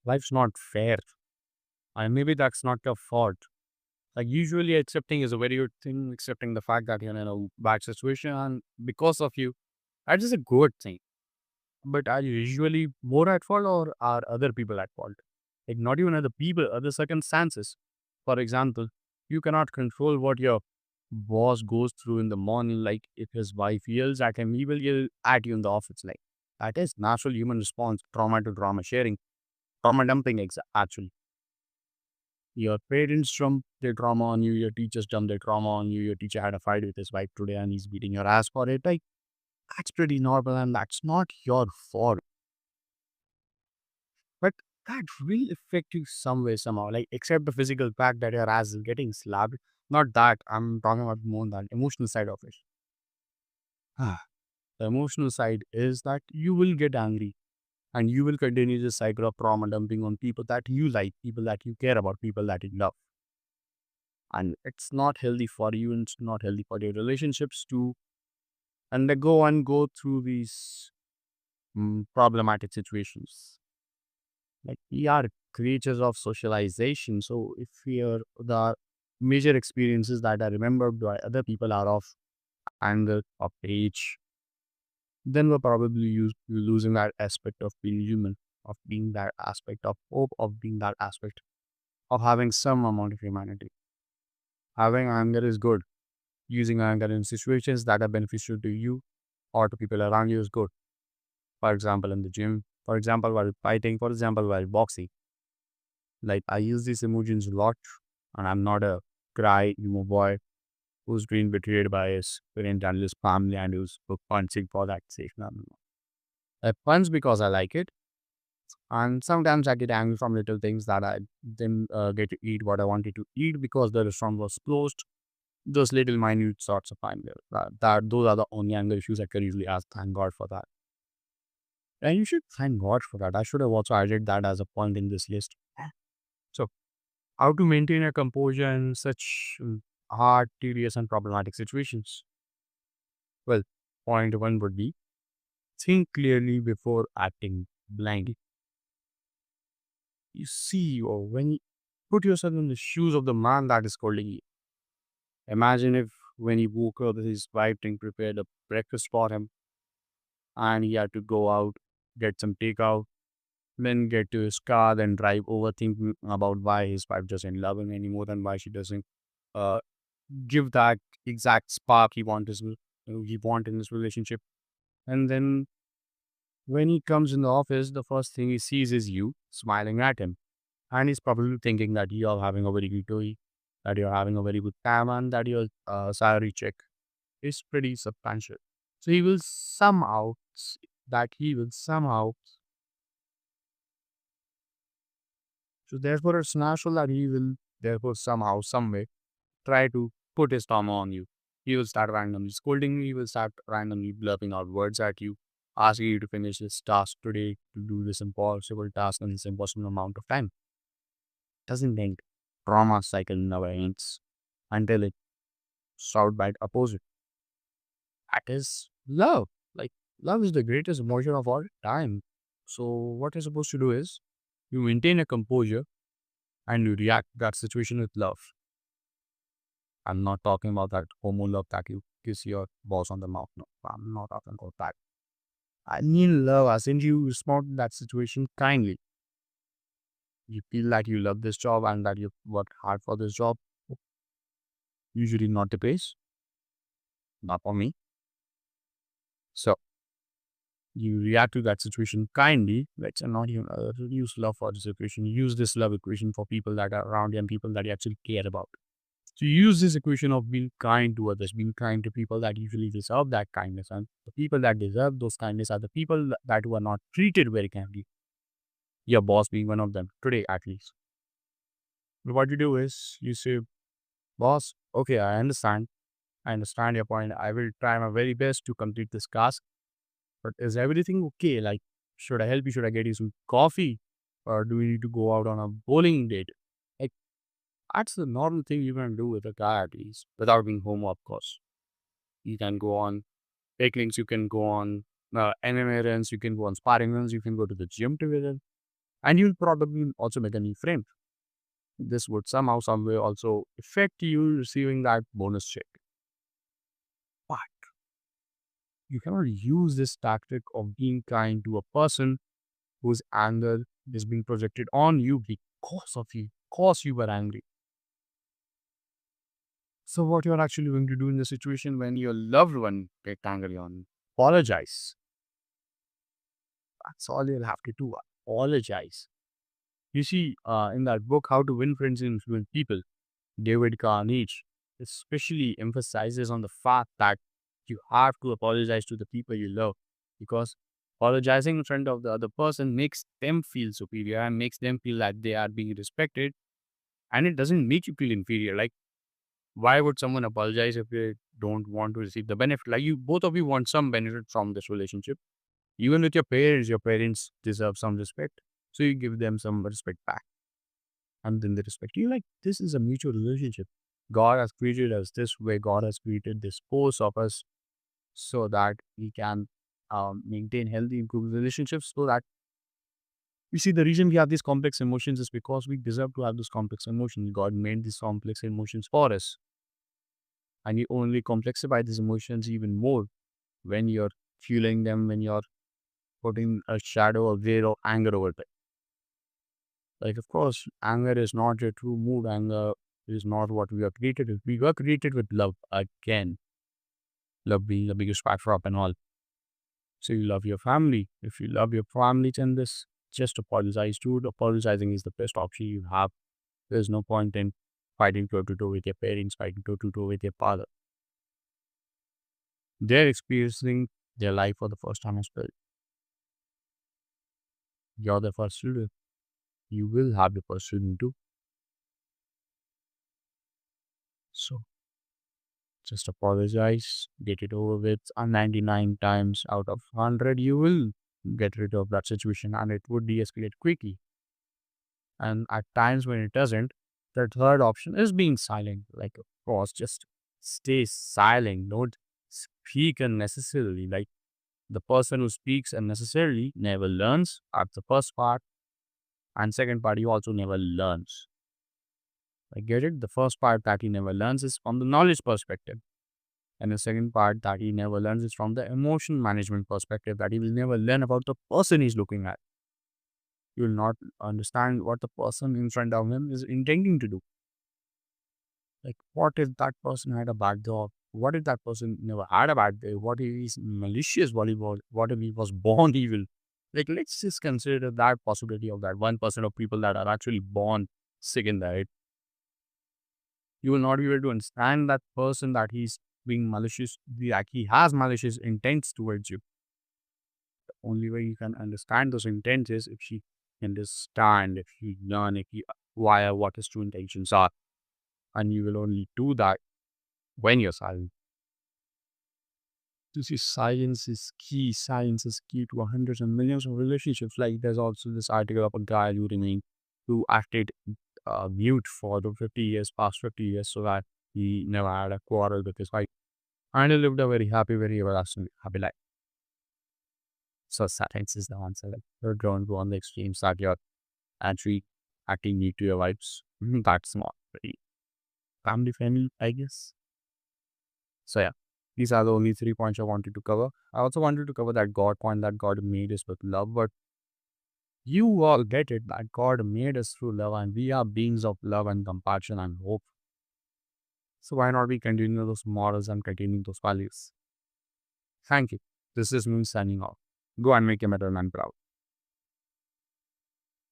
life's not fair. And maybe that's not your fault. Like usually accepting is a very good thing, accepting the fact that you're in a bad situation and because of you, that is a good thing. But are you usually more at fault or are other people at fault? Like not even other people, other circumstances. For example, you cannot control what your boss goes through in the morning. Like if his wife yells at him, he will yell at you in the office. Like that is natural human response, trauma to trauma sharing, trauma dumping actually. Your parents dump their trauma on you, your teachers dump their trauma on you, your teacher had a fight with his wife today and he's beating your ass for it. Like that's pretty normal and that's not your fault. But that will affect you some way, somehow. Like, except the physical fact that your ass is getting slapped. Not that. I'm talking about more than emotional side of it. Ah, the emotional side is that you will get angry and you will continue this cycle of trauma dumping on people that you like, people that you care about, people that you love. And it's not healthy for you and it's not healthy for your relationships to undergo and go through these problematic situations. Like we are creatures of socialization. So if we are the major experiences that are remembered by other people are of anger, of age, then we're probably losing that aspect of being human, of being that aspect of hope, of being that aspect of having some amount of humanity. Having anger is good. Using anger in situations that are beneficial to you or to people around you is good. For example, in the gym, for example, while fighting, for example, while boxing. Like I use these emojis a lot, and I'm not a cry emo boy who's been betrayed by his parent and his family and who's punching for that sake. No, no, no. I punch because I like it, and sometimes I get angry from little things that I didn't get to eat what I wanted to eat because the restaurant was closed. Those little minute sorts of anger. That those are the only anger issues I can usually ask. Thank God for that. And you should thank God for that. I should have also added that as a point in this list. So how to maintain a composure in such hard, tedious, and problematic situations? Well, point one would be think clearly before acting blindly. You see, or when you put yourself in the shoes of the man that is scolding you. Imagine if when he woke up, his wife didn't prepare the breakfast for him and he had to go out, get some takeout, then get to his car, then drive overthinking about why his wife doesn't love him anymore and why she doesn't uh, give that exact spark he want in his relationship. And then when he comes in the office, the first thing he sees is you smiling at him, and he's probably thinking that you're having a very good day, that you're having a very good time, and that your salary check is pretty substantial. So he will somehow that he will somehow. So therefore, it's natural that he will therefore somehow, some way try to put his thumb on you. He will start randomly scolding you. He will start randomly blurting out words at you, asking you to finish this task today, to do this impossible task in this impossible amount of time. Doesn't think trauma cycle never ends until it solved by the opposite. That is love. Like love is the greatest emotion of all time. So what you're supposed to do is you maintain a composure and you react to that situation with love. I'm not talking about that homo love that you kiss your boss on the mouth. No, I'm not talking about that. I mean love, as in you respond to that situation kindly. You feel that you love this job and that you worked hard for this job. Usually not the case, not for me. So you react to that situation kindly. Let's not even use love for this equation. Use this love equation for people that are around you and people that you actually care about. So you use this equation of being kind to others, being kind to people that usually deserve that kindness. And the people that deserve those kindness are the people that who are not treated very kindly. Your boss being one of them, today at least. But what you do is you say, boss, okay, I understand. I understand your point. I will try my very best to complete this task. But is everything okay? Like, should I help you? Should I get you some coffee? Or do we need to go out on a bowling date? Like, that's the normal thing you can do with a guy at least, without being homo, of course. You can go on picnics, you can go on MMA runs, you can go on sparring runs, you can go to the gym together. And you'll probably also make a new friend. This would somehow, some way also affect you receiving that bonus check. But you cannot use this tactic of being kind to a person whose anger is being projected on you because of you, because you were angry. So what you're actually going to do in the situation when your loved one gets angry on you? Apologize. That's all you'll have to do. Apologize. You see, in that book, How to Win Friends and Influence People, David Carnegie especially emphasizes on the fact that you have to apologize to the people you love, because apologizing in front of the other person makes them feel superior and makes them feel that they are being respected, and it doesn't make you feel inferior. Like, why would someone apologize if they don't want to receive the benefit? Like, you both of you want some benefit from this relationship. Even with your parents deserve some respect. So you give them some respect back. And then they respect you. Like, this is a mutual relationship. God has created us this way. God has created this force of us so that we can maintain healthy, improved relationships. So that you see, the reason we have these complex emotions is because we deserve to have those complex emotions. God made these complex emotions for us. And you only complexify these emotions even more when you're fueling them, when you're putting a shadow of veil of anger over them. Like, of course, anger is not a true mood. Anger is not what we are created with. We were created with love again. Love being the biggest factor up and all. So you love your family. If you love your family, then this just apologize, dude. Apologizing is the best option you have. There's no point in fighting toe to toe with your parents, fighting toe to toe with your father. They're experiencing their life for the first time as well. You're the first student. You will have the first student too. So just apologize, get it over with. And 99 times out of 100, you will get rid of that situation and it would de escalate quickly. And at times when it doesn't, the third option is being silent. Like, of course, just stay silent. Don't speak unnecessarily. Like, the person who speaks unnecessarily never learns. At the first part. And second part, he also never learns. I get it. The first part that he never learns is from the knowledge perspective. And the second part that he never learns is from the emotion management perspective, that he will never learn about the person he's looking at. He will not understand what the person in front of him is intending to do. Like, what if that person had a bad job? What if that person never had a bad day? What if he's malicious? What if he was born evil? Like, let's just consider that possibility of that 1% of people that are actually born sick in the head. You will not be able to understand that person, that he's being malicious, like he has malicious intents towards you. The only way you can understand those intents is if you understand, if you learn, if you acquire what his true intentions are. And you will only do that when you're silent. You see, silence is key. Silence is key to hundreds and millions of relationships. Like, there's also this article of a guy who acted mute for the 50 years, past 50 years, so that he never had a quarrel with his wife. And he lived a very happy, very everlasting happy life. So silence is the answer. Like, you're drawn to on the extremes that you're actually acting mute to your wives. That's not very family friendly, I guess. So yeah, these are the only 3 points I wanted to cover. I also wanted to cover that God point, that God made us with love, but you all get it that God made us through love and we are beings of love and compassion and hope. So why not we continue those morals and continue those values? Thank you. This is me signing off. Go and make a better man proud.